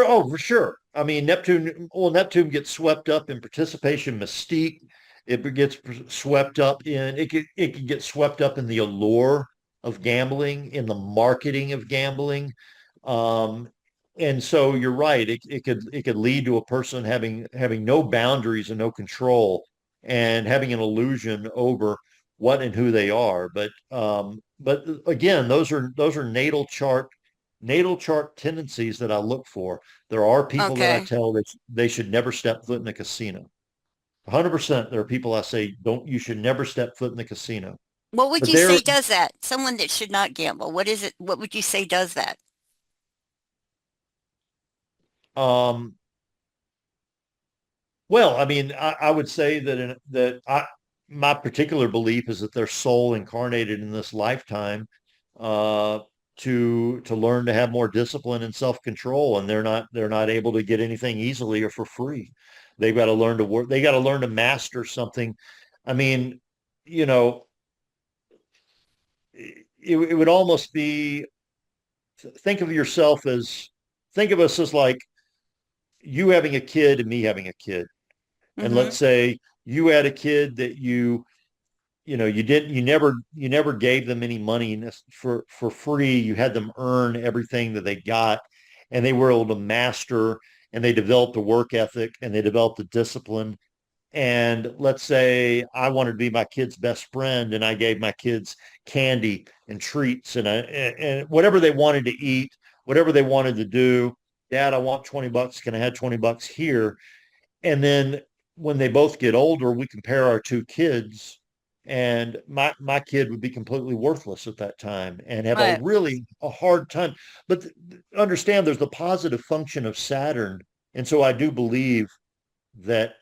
For sure. I mean, Neptune gets swept up in participation mystique. It gets swept up in it could get swept up in the allure of gambling, in the marketing of gambling. Um, and so you're right. It could lead to a person having no boundaries and no control and having an illusion over what and who they are. But again, those are natal chart tendencies that I look for. There are people that I Okay. tell that they should never step foot in a casino. 100%. There are people I say, don't, you should never step foot in the casino. What would But you there, say does that? Someone that should not gamble. What is it? What would you say does that? um, well, I mean, I would say my particular belief is that their soul incarnated in this lifetime uh, to learn to have more discipline and self-control, and they're not able to get anything easily or for free. They've got to learn to work. They got to learn to master something. I mean, you know, it would almost be think of yourself as think of us as like you having a kid and me having a kid. And Mm-hmm. let's say you had a kid that you never gave them any money for free. You had them earn everything that they got, and they were able to master, and they developed a work ethic, and they developed a discipline. And let's say I wanted to be my kid's best friend, and I gave my kids candy and treats and whatever they wanted to eat, whatever they wanted to do. Dad, I want $20. Can I have $20 here? And then when they both get older, we compare our two kids, and my kid would be completely worthless at that time and have Right. a hard time. But understand there's the positive function of Saturn. And so I do believe that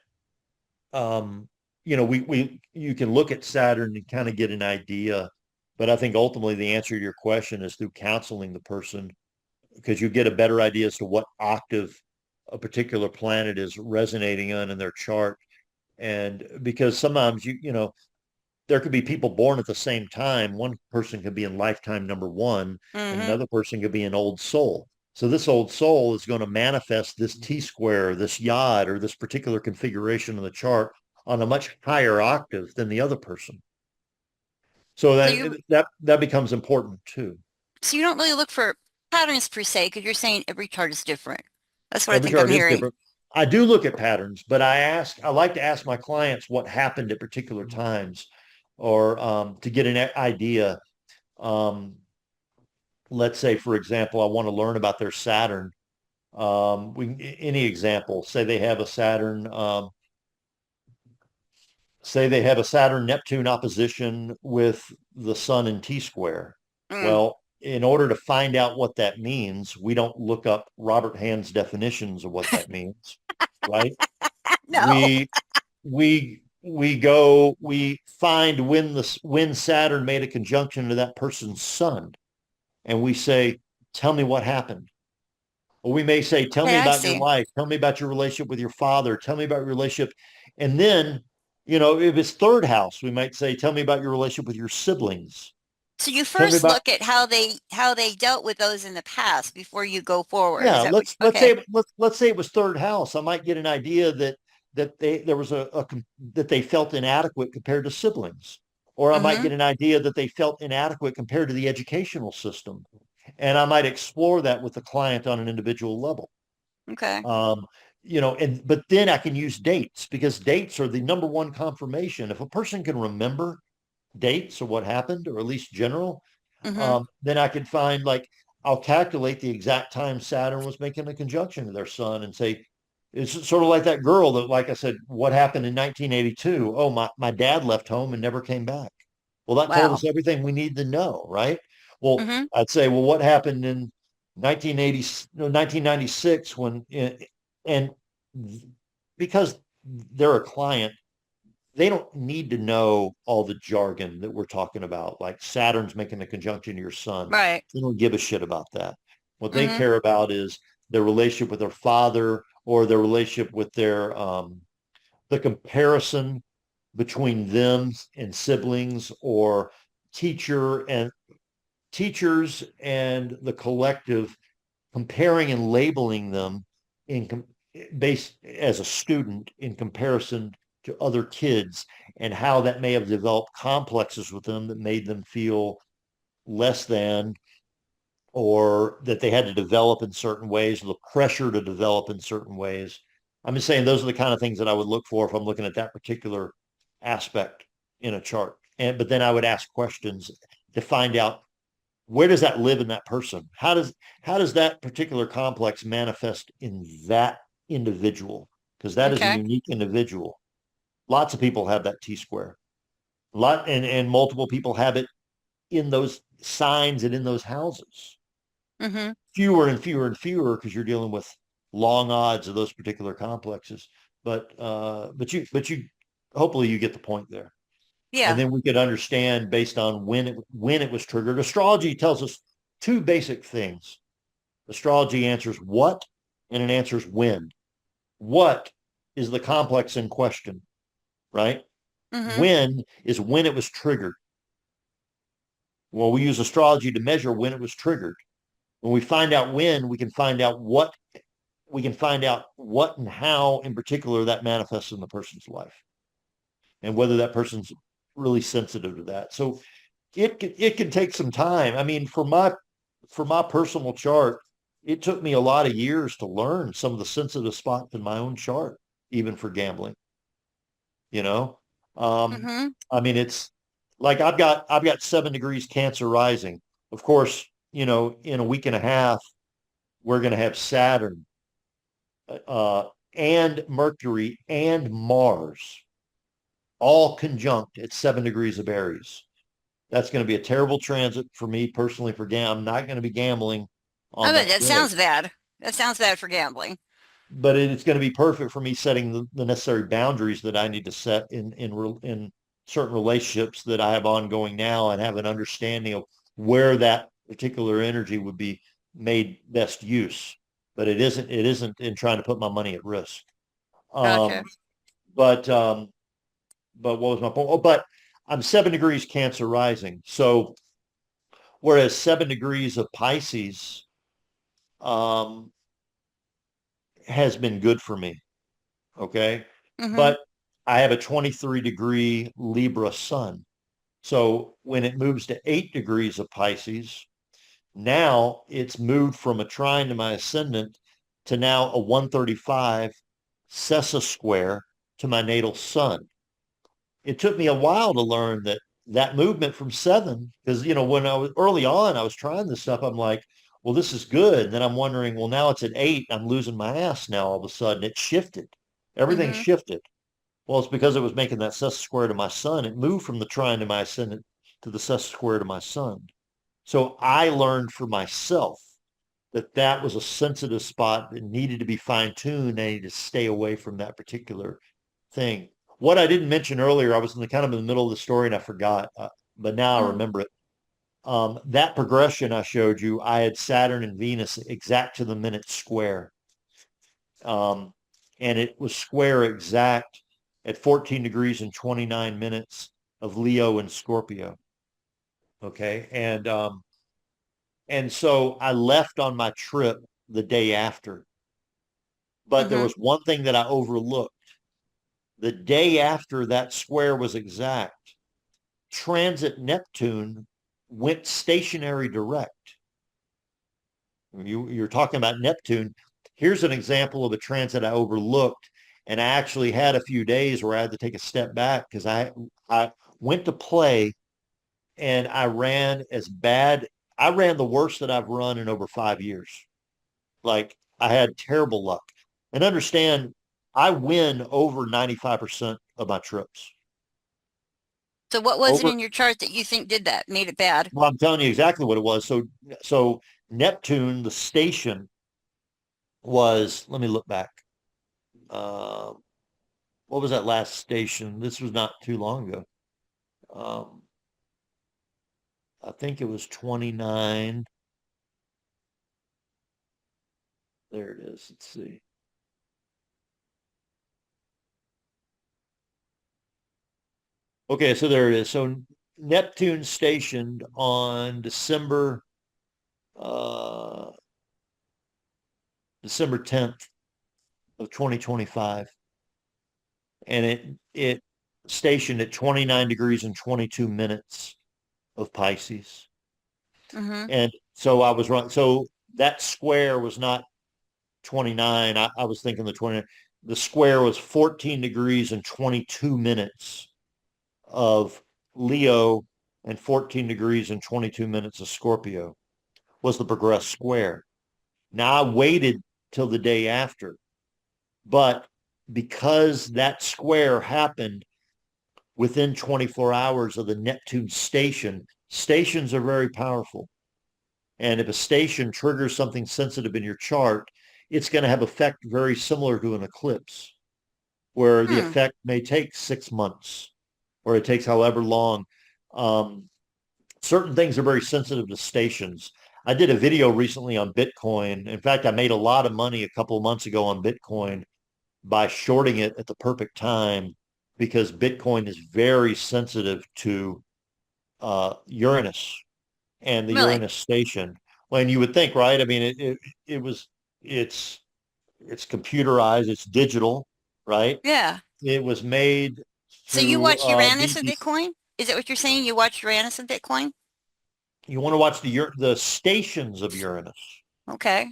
um, we you can look at Saturn and kind of get an idea. But I think ultimately the answer to your question is through counseling the person, because you get a better idea as to what octave a particular planet is resonating on in their chart. And because sometimes there could be people born at the same time. One person could be in lifetime number one, and Mm-hmm. another person could be an old soul. So this old soul is going to manifest this T square, this yod, or this particular configuration of the chart on a much higher octave than the other person. So So you that becomes important too. so you don't really look for patterns per se because you're saying every chart is different. That's what I Every think I'm chart is hearing. different. I do look at patterns, but I like to ask my clients what happened at particular times, or to get an idea. Um, let's say, for example, I want to learn about their Saturn. Any example, say they have a Saturn Neptune opposition with the sun in T square. Mm. Well, in order to find out what that means, we don't look up Robert Hand's definitions of what that means, right? No. We find when Saturn made a conjunction to that person's sun, and we say, tell me what happened. Or we may say, tell Okay, me I about your see. life, tell me about your relationship with your father, tell me about your relationship. And then, if it's third house, we might say, tell me about your relationship with your siblings. So you Tell me first about look at how they dealt with those in the past before you go forward. Is Yeah, that what? let's Okay. say let's say it was third house. I might get an idea that they there was that they felt inadequate compared to siblings, or I might Mm-hmm. get an idea that they felt inadequate compared to the educational system, and I might explore that with the client on an individual level. Okay. Um, and but then I can use dates, because dates are the number one confirmation. If a person can remember dates or what happened, or at least general, Mm-hmm. then I could find, like, I'll calculate the exact time Saturn was making a conjunction to their sun and say, it's sort of like that girl that, like I said, what happened in 1982? Oh, my dad left home and never came back. Well, that told Wow. us everything we need to know, right? Well, Mm-hmm. I'd say, well, what happened in 1980, no, 1996 and because they're a client, they don't need to know all the jargon that we're talking about, like Saturn's making a conjunction to your sun. Right. They don't give a shit about that. What they Mm-hmm. care about is their relationship with their father, or their relationship with the comparison between them and siblings, or teacher and teachers and the collective comparing and labeling them in based as a student in comparison to other kids, and how that may have developed complexes with them that made them feel less than, or that they had to develop in certain ways, or the pressure to develop in certain ways. I'm just saying those are the kind of things that I would look for if I'm looking at that particular aspect in a chart. And but then I would ask questions to find out, where does that live in that person? How does that particular complex manifest in that individual? Because that is a Okay. unique individual. Lots of people have that T square. A lot, and multiple people have it in those signs and in those houses. Mm-hmm. Fewer and fewer and fewer, because you're dealing with long odds of those particular complexes. But you hopefully you get the point there. And Yeah. then we could understand based on when it was triggered. Astrology tells us two basic things. Astrology answers what, and it answers when. What is the complex in question, right? Mm-hmm. When is when it was triggered. Well, we use astrology to measure when it was triggered. When we find out when, we can find out what and how in particular that manifests in the person's life, and whether that person's really sensitive to that. So it can take some time. I mean, for my personal chart, it took me a lot of years to learn some of the sensitive spots in my own chart, even for gambling, you know. Um, Mm-hmm. I mean, it's like I've got 7 degrees Cancer rising. Of course, in a week and a half, we're going to have Saturn, and Mercury and Mars all conjunct at 7 degrees of Aries. That's going to be a terrible transit for me personally. I'm not going to be gambling I on bet that that day, sounds bad. That sounds bad for gambling. but it's going to be perfect for me setting the necessary boundaries that I need to set in certain relationships that I have ongoing now, and have an understanding of where that particular energy would be made best use. But it isn't in trying to put my money at risk. Um, Gotcha. but um, but what was my point? Oh, but I'm 7 degrees Cancer rising. So whereas 7 degrees of Pisces um, has been good for me. Okay. Mm-hmm. But I have a 23-degree Libra sun. So when it moves to 8 degrees of Pisces, now it's moved from a trine to my ascendant to now a 135 Sessa square to my natal sun. It took me a while to learn that movement from 7, because when I was early on, I was trying this stuff. I'm like, well, this is good. And then I'm wondering, well, now it's at 8. I'm losing my ass now. All of a sudden, it shifted. Everything Mm-hmm. shifted. Well, it's because it was making that Sessa square to my sun. It moved from the trine to my ascendant to the Sessa square to my sun. So I learned for myself that was a sensitive spot that needed to be fine tuned. I needed to stay away from that particular thing. What I didn't mention earlier, I was in the kind of in the middle of the story and I forgot, but now I Mm-hmm. remember it. That progression I showed you, I had Saturn and Venus exact to the minute square. Um, and it was square exact at 14 degrees and 29 minutes of Leo and Scorpio. Okay. And so I left on my trip the day after, but there Mm-hmm. was one thing that I overlooked. The day after that square was exact, transit Neptune went stationary direct. You're talking about Neptune. Here's an example of a transit I overlooked. And I actually had a few days where I had to take a step back, because I went to play and I ran as bad. I ran the worst that I've run in over 5 years. Like, I had terrible luck. And understand, I win over 95% of my trips. So what was it Over, in your chart that you think did that, made it bad? well, I'm telling you exactly what it was. So Neptune, the station, was, let me look back. Uh, what was that last station? This was not too long ago. Um, I think it was 29. There it is. Let's see. Okay, so there it is. So Neptune stationed on December uh, December 10th of 2025. And it stationed at 29 degrees and 22 minutes of Pisces. Mm-hmm. And so I was wrong. So that square was not 29. I was thinking the 29. The square was 14 degrees and 22 minutes of Leo and 14 degrees and 22 minutes of Scorpio was the progressed square. Now I waited till the day after, but because that square happened within 24 hours of the Neptune station, stations are very powerful. And if a station triggers something sensitive in your chart, it's going to have effect very similar to an eclipse, where the Hmm. effect may take 6 months or it takes however long. Um, Certain things are very sensitive to stations. I did a video recently on Bitcoin. In fact, I made a lot of money a couple of months ago on Bitcoin by shorting it at the perfect time because Bitcoin is very sensitive to Uranus and the Really? Uranus station. When you would think, right? I mean, it was it's it's computerized, it's digital, right? Yeah. It was made So you through watch Uranus with BBC. Bitcoin? Is that what you're saying? You watch Uranus with Bitcoin? You want to watch the stations of Uranus, Okay.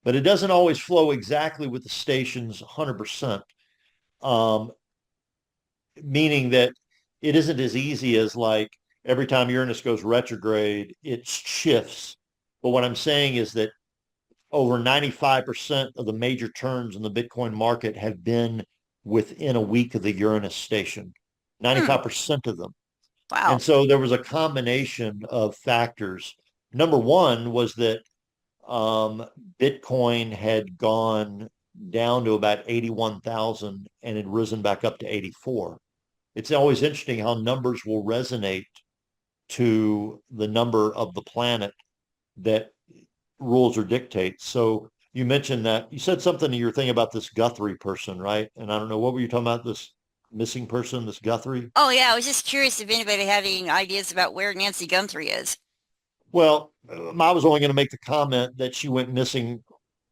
but it doesn't always flow exactly with the stations 100%. Um, Meaning that it isn't as easy as like every time Uranus goes retrograde, it shifts. But what I'm saying is that over 95% of the major turns in the Bitcoin market have been within a week of the Uranus station, Hmm. 95% of them. And Wow. so there was a combination of factors. Number one was that um, Bitcoin had gone down to about 81,000 and had risen back up to 84. It's always interesting how numbers will resonate to the number of the planet that rules or dictates. So you mentioned that you said something in your thing about this Guthrie person, right? And I don't know, what were you talking about? This missing person, this Guthrie? Oh yeah, I was just curious if anybody had any ideas about where Nancy Guthrie is. Well, I was only going to make the comment that she went missing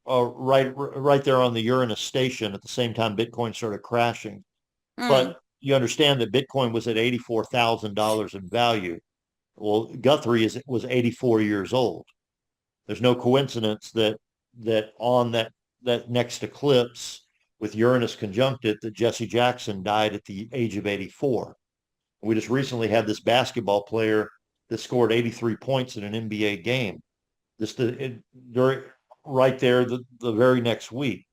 right there on the Uranus station at the same time Bitcoin started crashing. Hmm. But you understand that Bitcoin was at $84,000 in value. Well, was 84 years old. There's no coincidence that on that next eclipse with Uranus conjunct it, that Jesse Jackson died at the age of 84. We just recently had this basketball player that scored 83 points in an NBA game. During right there the very next week.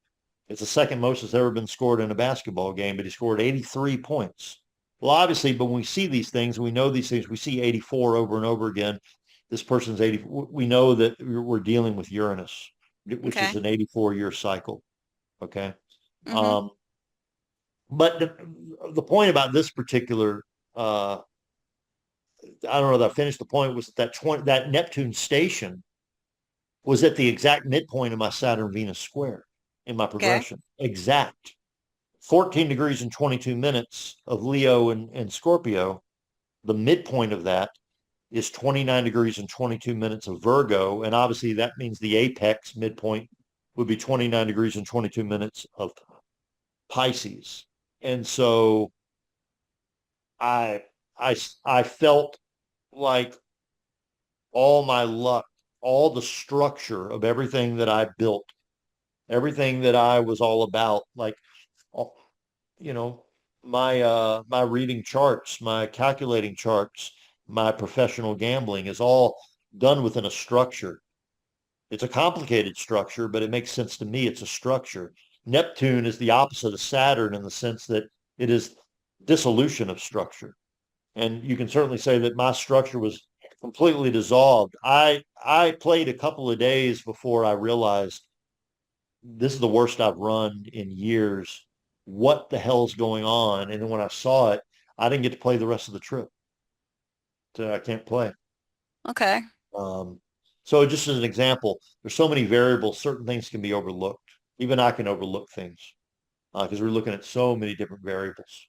It's the second most that's ever been scored in a basketball game, but he scored 83 points. Well, obviously, but when we see these things, we know these things, we see 84 over and over again. This person's 80. We know that we're dealing with Uranus, which is Okay. an 84-year cycle. Okay. Mm-hmm. Um, but the point about this particular, uh, I don't know that I finished the point, was that Neptune station was at the exact midpoint of my Saturn Venus square in my Okay. progression. Exact. 14 degrees and 22 minutes of Leo and Scorpio. The midpoint of that is 29 degrees and 22 minutes of Virgo. And obviously that means the apex midpoint would be 29 degrees and 22 minutes of Pisces. And so I, I felt like all my luck, all the structure of everything that I built, everything that I was all about, like, you know, my reading charts, my calculating charts, my professional gambling is all done within a structure. It's a complicated structure, but it makes sense to me. It's a structure. Neptune is the opposite of Saturn in the sense that it is dissolution of structure. And you can certainly say that my structure was completely dissolved. I played a couple of days before I realized this is the worst I've run in years. What the hell's going on? And then when I saw it, I didn't get to play the rest of the trip. So I can't play. Okay. Um, so just as an example, there's so many variables, certain things can be overlooked. Even I can overlook things because we're looking at so many different variables.